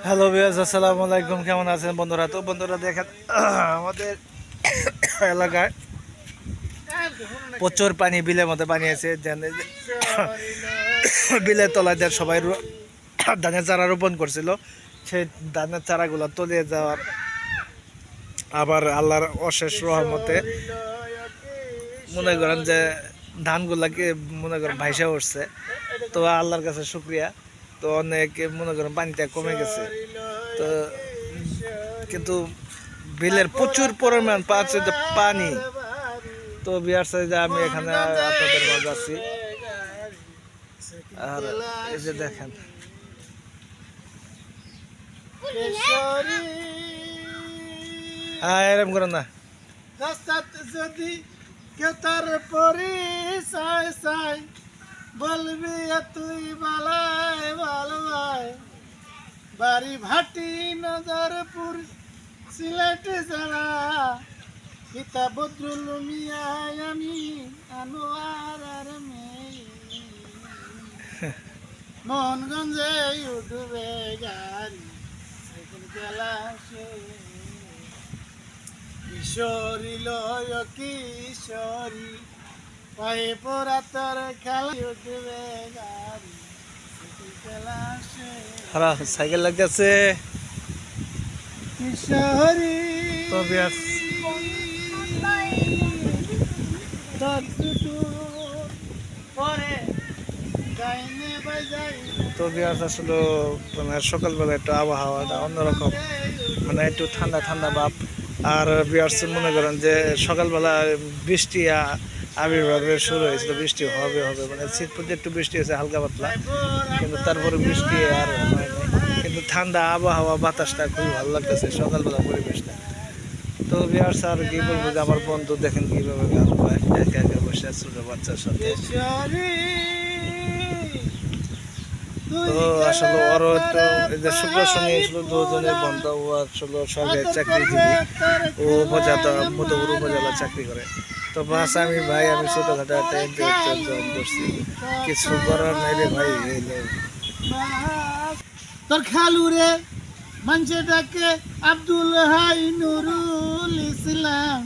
Hello viewers, আসসালামু আলাইকুম। কেমন আছেন বন্ধুরা? তো বন্ধুরা দেখেন, আমাদের এলাকায় প্রচুর পানি, বিলের মধ্যে পানি আছে। বিলের তলায় সবাই ধানের চারা রোপণ করছিল, সেই ধানের চারাগুলো তলিয়ে যাওয়ার, আবার আল্লাহর অশেষ রহমতে মনে করেন যে ধানগুলাকে মনে করেন ভাইসা উঠছে। তো আল্লাহর কাছে শুক্রিয়া। তো অনেক মনে করেন পানিটা কমে গেছে। তো কিন্তু বিলের প্রচুর পরিমাণ পানি। তো বিহার সাইডে আমি এখানে আপনাদের মাঝে আছি। আর এই যে দেখেন, হ্যাঁ এরকম করেন না। যদি কেউ তার পরিচয় চাই, বলবি তুই বালায় ভালোবাই। বাড়ি ভাটি নজরপুর সিলেট জেলা, পিতা বদরুল মিয়া, আমি আনোয়ার মেয়ে। মোহনগঞ্জে উঠবে গাড়ি, সাইকেল গেলা কিশোরী লয় কিশোরী, পায়ে পড়া তোর খেলা উঠবে গাড়ি, খেলা খারাপ সাইকেল লাগতেছে। কিশোরী তো বিয়াস তোর দুটো পরে গাইনে বাজাই। তো বিয়াস আসলে মানে সকালবেলা একটু আবহাওয়াটা অন্যরকম, মানে একটু ঠান্ডা ঠান্ডা ভাব। আর বিয়ার্স মনে করেন যে সকালবেলা বৃষ্টি আবির্ভাবে শুরু হয়েছিল, বৃষ্টি হবে হবে মানে শীত পর্যন্ত একটু বৃষ্টি হয়েছে হালকা পাতলা, কিন্তু তারপরে বৃষ্টি আর হয় না। কিন্তু ঠান্ডা আবহাওয়া, বাতাসটা খুবই ভালো লাগতেছে সকালবেলা পরিবেশটা। তো বিয়ার্স আর কি বলবো যে আমার বন্ধু দেখেন কিভাবে গান পায় একা একা বসে ছোট বাচ্চার সাথে। তো আসলে ওরও একটু এই যে শুক্র শনি ছিল দুজনের বন্ধু। ও আসলে সরকারি চাকরিজীবী, ও মধুপুর উপজেলা চাকরি করে। তো বাস আমি ছোটখাটো একটা এনজিওতে জয়েন করছি, কিছু করার নাই রে ভাই। তোর খালু রে মানুষে ডাকে আব্দুল হাই নুরুল ইসলাম।